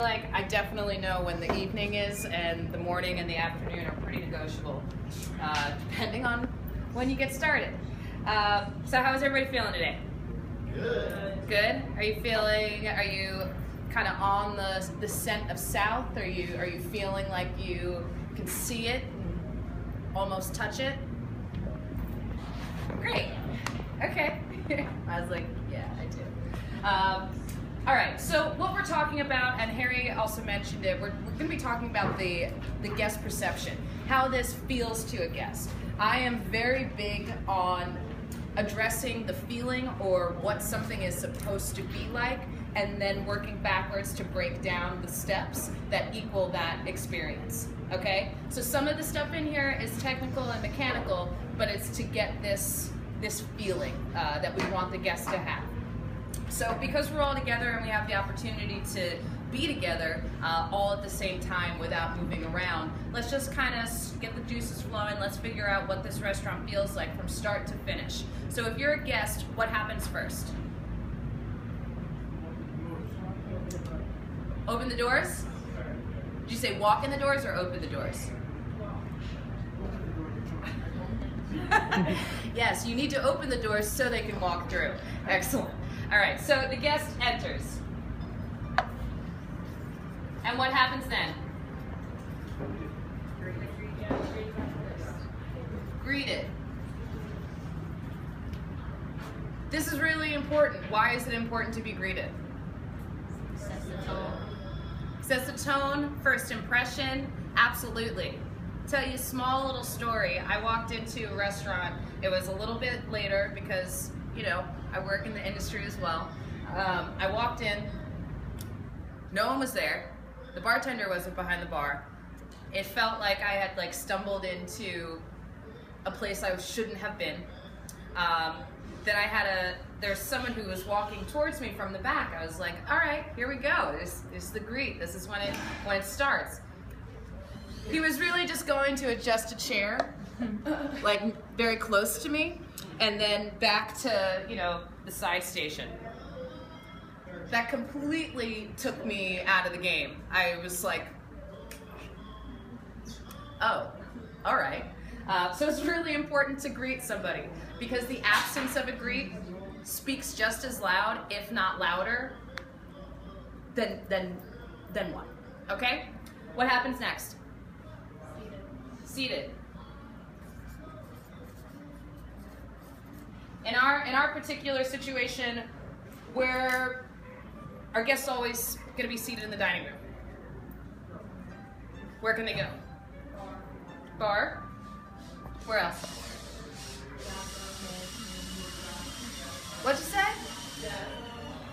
Like, I definitely know when the evening is, and the morning and the afternoon are pretty negotiable, depending on when you get started. So how's everybody feeling today? Good. Good? Are you kind of on the scent of south? Are you feeling like you can see it and almost touch it? Great. Okay. I was like, yeah, I do. All right, so what we're talking about, and Harry also mentioned it, we're going to be talking about the guest perception, how this feels to a guest. I am very big on addressing the feeling or what something is supposed to be like, and then working backwards to break down the steps that equal that experience, okay? So some of the stuff in here is technical and mechanical, but it's to get this feeling that we want the guest to have. So because we're all together and we have the opportunity to be together all at the same time without moving around, let's just kind of get the juices flowing. Let's figure out what this restaurant feels like from start to finish. So if you're a guest, what happens first? Open the doors? Did you say walk in the doors or open the doors? Yes, you need to open the doors so they can walk through. Excellent. All right, so the guest enters. And what happens then? Greeted. This is really important. Why is it important to be greeted? Sets the tone. Sets the tone, first impression, absolutely. Tell you a small little story. I walked into a restaurant. It was a little bit later because, you know, I work in the industry as well. I walked in, no one was there. The bartender wasn't behind the bar. It felt like I had stumbled into a place I shouldn't have been. Then there's someone who was walking towards me from the back. I was like, all right, here we go. This is the greet. This is when it starts. He was really just going to adjust a chair, like very close to me, and then back to, you know, the side station. That completely took me out of the game. I was like, oh, all right. So it's really important to greet somebody because the absence of a greet speaks just as loud, if not louder, than one. Okay? What happens next? Seated. In our particular situation, where our guests always going to be seated in the dining room. Where can they go? Bar? Where else? What'd you say?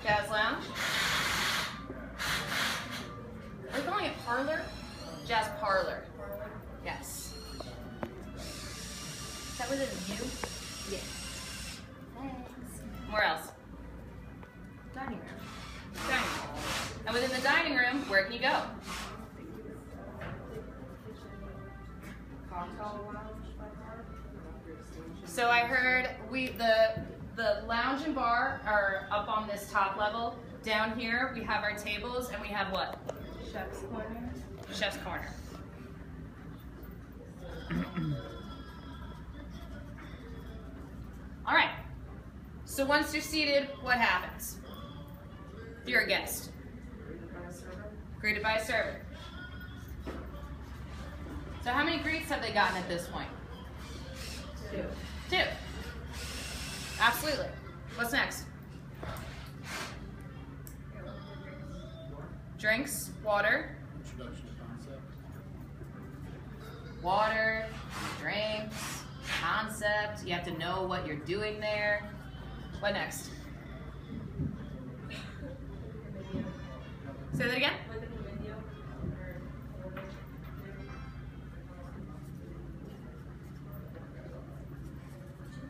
Jazz Lounge? Are we calling it parlor? Jazz parlor. Yes. Is that with a U? Yes. Thanks. Where else? Dining room. Dining room. And within the dining room, where can you go? So I heard the lounge and bar are up on this top level. Down here we have our tables and we have what? Chef's corner. Chef's corner. All right. So once you're seated, what happens? If you're a guest. Greeted by a server. So how many greets have they gotten at this point? Two. Absolutely. What's next? Drinks, water. Introduction to concept. Water, drinks, concept. You have to know what you're doing there. What next? Say that again?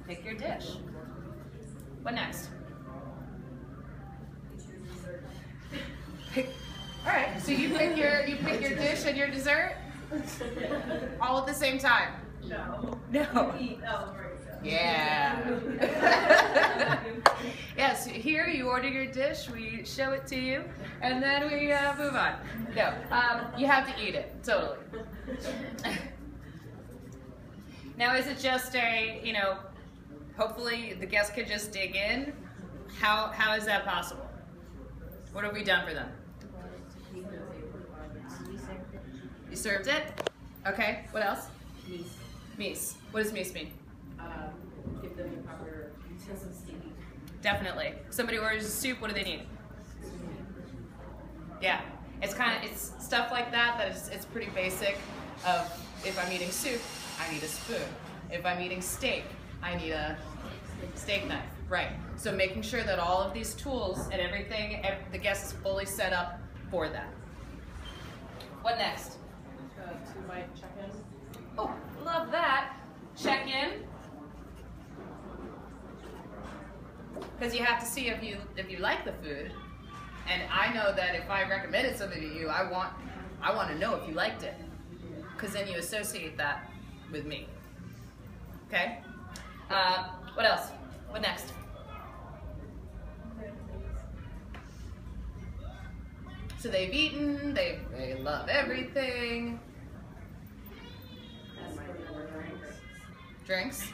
Pick your dish. What next? All right, so you pick your dish and your dessert all at the same time. No. No. Eat. Oh, right. Yeah. Yes, here you order your dish, we show it to you, and then we move on. No, you have to eat it, totally. Now, is it just a, you know, hopefully the guests could just dig in? How is that possible? What have we done for them? You served it? Okay, what else? Mise. Mise. What does mise mean? Give them the proper utensils to eat. Definitely. Somebody orders a soup, what do they need? Yeah, it's stuff like that it's pretty basic of if I'm eating soup, I need a spoon. If I'm eating steak, I need a steak knife. Right. So making sure that all of these tools and everything, the guest is fully set up for that. What next? To invite check-in. Oh, love that. Check in. Because you have to see if you like the food. And I know that if I recommended something to you, I want to know if you liked it. Because then you associate that with me. Okay? What else? What next? So they've eaten, they love everything. Drinks.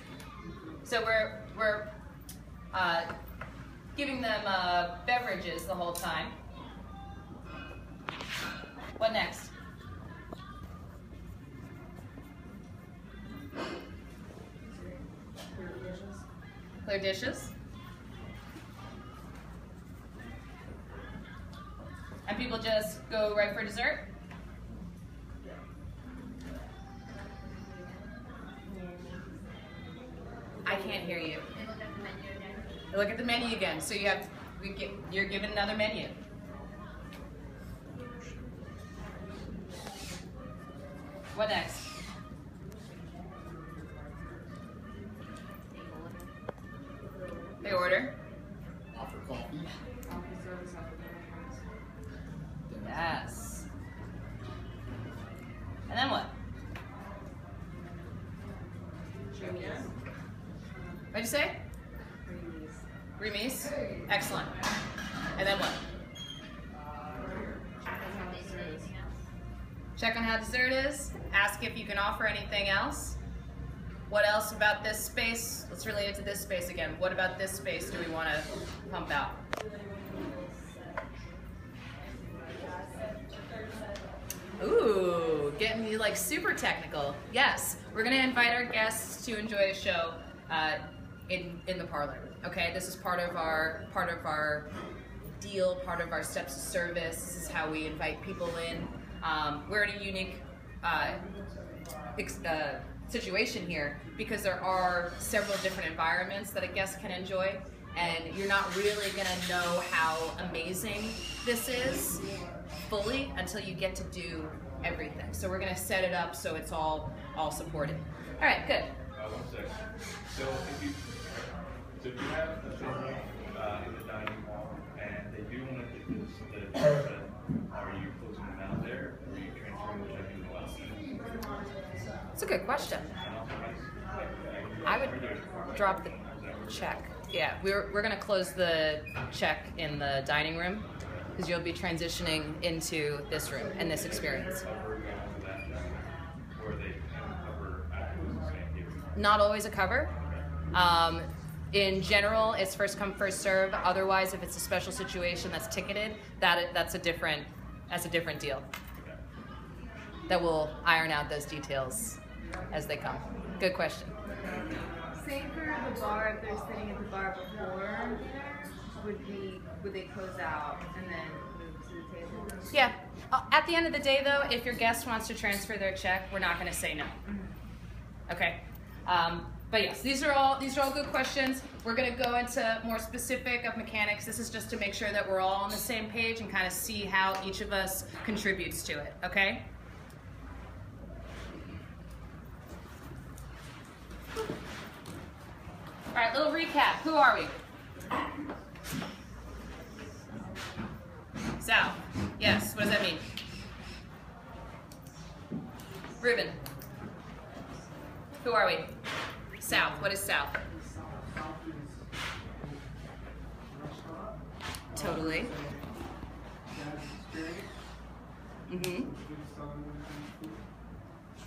So we're giving them beverages the whole time. What next? Clear dishes. And people just go right for dessert? I can't hear you. Look at the menu again. So you're given another menu. What next? They order. Offer coffee. Yes. And then what? What'd you say? Remise. Excellent. And then what? Check on how dessert is. Ask if you can offer anything else. What else about this space? Let's relate it to this space again. What about this space do we want to pump out? Ooh, getting you like super technical. Yes, we're gonna invite our guests to enjoy a show in the parlor. Okay, this is part of our deal, part of our steps of service. This is how we invite people in. We're in a unique situation here because there are several different environments that a guest can enjoy, and you're not really gonna know how amazing this is fully until you get to do everything. So we're gonna set it up so it's all supported. All right, good. 1 second. So if you have a family in the dining hall and they do want to get this, are you closing them out there? Or are you transferring the check-in class? That's a good question. I would drop the check. Yeah, we're gonna close the check in the dining room because you'll be transitioning into this room and this experience. Not always a cover. In general, it's first come, first serve. Otherwise, if it's a special situation that's ticketed, that's a different deal. That will iron out those details as they come. Good question. Same for the bar, if they're sitting at the bar before, would they close out and then move to the table? Yeah. At the end of the day, though, if your guest wants to transfer their check, we're not going to say no. Okay. But yes, these are all good questions. We're going to go into more specific of mechanics. This is just to make sure that we're all on the same page and kind of see how each of us contributes to it. Okay. All right, little recap. Who are we? South. Yes, what does that mean? Ruben. Who are we? South. What is South? Totally.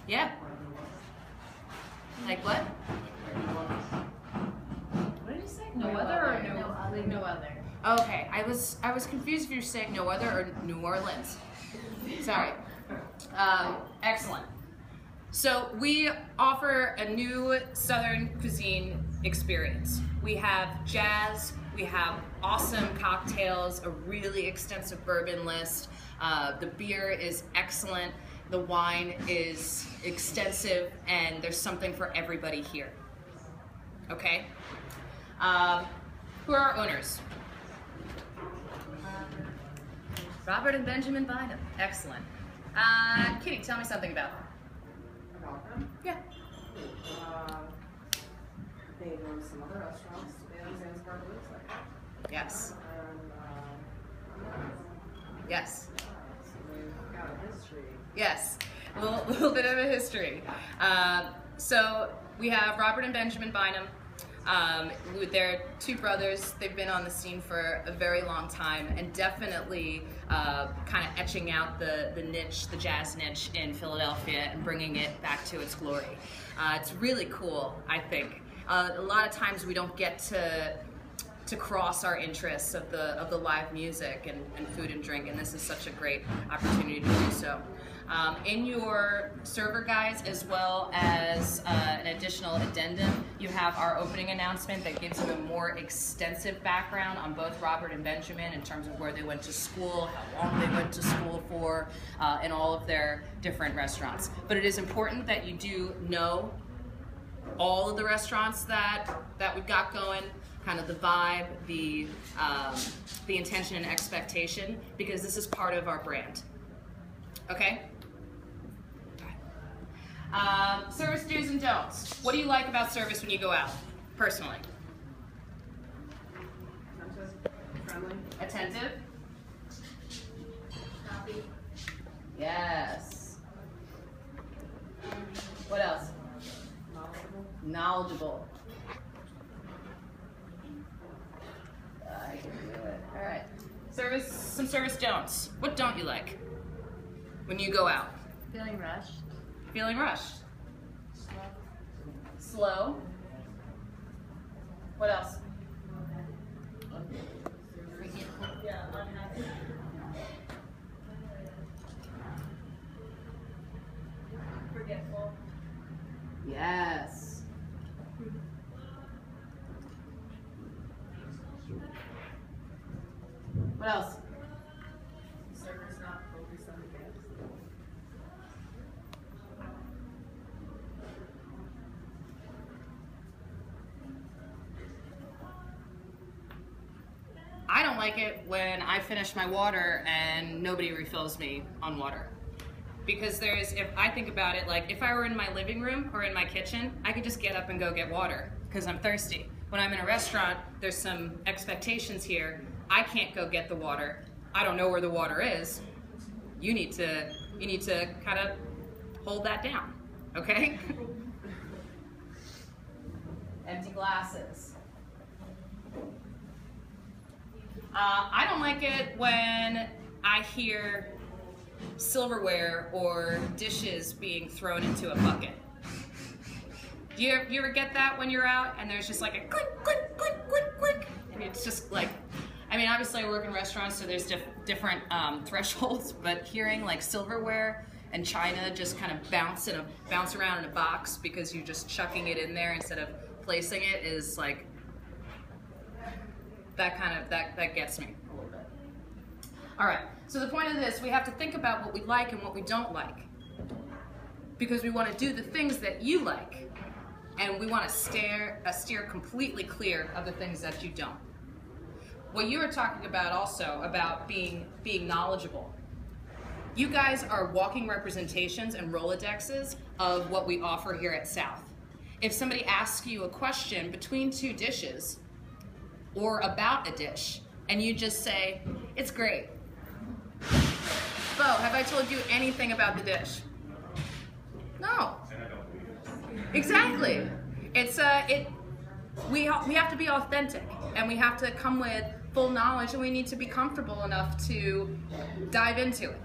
Yeah. Like what? What did you say? No other or no other? Okay, I was confused if you were saying no other or New Orleans. Sorry. Excellent. So we offer a new Southern cuisine experience. We have jazz, we have awesome cocktails, a really extensive bourbon list. The beer is excellent, the wine is extensive, and there's something for everybody here. Okay? Who are our owners? Robert and Benjamin Bynum. Excellent. Kitty, tell me something about them. About them? Yeah. They go to some other restaurants in Zanzibar that looks like that. Yes. And, Yes. so they've got a history. Yes. A little bit of a history. So we have Robert and Benjamin Bynum. They're two brothers. They've been on the scene for a very long time and definitely kind of etching out the niche, the jazz niche in Philadelphia and bringing it back to its glory. It's really cool, I think. A lot of times we don't get to cross our interests of the live music and food and drink, and this is such a great opportunity to do so. In your server guides, as well as an additional addendum, you have our opening announcement that gives you a more extensive background on both Robert and Benjamin in terms of where they went to school, how long they went to school for, and all of their different restaurants. But it is important that you do know all of the restaurants that we've got going, kind of the vibe, the intention and expectation, because this is part of our brand. Okay? Service do's and don'ts. What do you like about service when you go out, personally? Friendly. Attentive? Yes. What else? Knowledgeable. I can do it. All right. Some service don'ts. What don't you like when you go out? Feeling rushed. Feeling rushed. Slow. What else? Yeah, unhappy. Forgetful. Yes. What else? Server's not focused on the guests. I don't like it when I finish my water and nobody refills me on water. Because if I think about it, like if I were in my living room or in my kitchen, I could just get up and go get water because I'm thirsty. When I'm in a restaurant, there's some expectations here. I can't go get the water. I don't know where the water is. You need to kind of hold that down, okay? Empty glasses. I don't like it when I hear silverware or dishes being thrown into a bucket. Do you ever get that when you're out and there's just like a click, click, click, click, click, and it's just like, I mean, obviously I work in restaurants, so there's different thresholds, but hearing like silverware and china just kind of bounce around in a box because you're just chucking it in there instead of placing it is like, that gets me a little bit. All right, so the point of this, we have to think about what we like and what we don't like, because we want to do the things that you like, and we want to steer completely clear of the things that you don't. What you were talking about also, about being knowledgeable. You guys are walking representations and Rolodexes of what we offer here at South. If somebody asks you a question between two dishes, or about a dish, and you just say, it's great. Bo, have I told you anything about the dish? No. Exactly. It's we have to be authentic, and we have to come with full knowledge and we need to be comfortable enough to dive into it.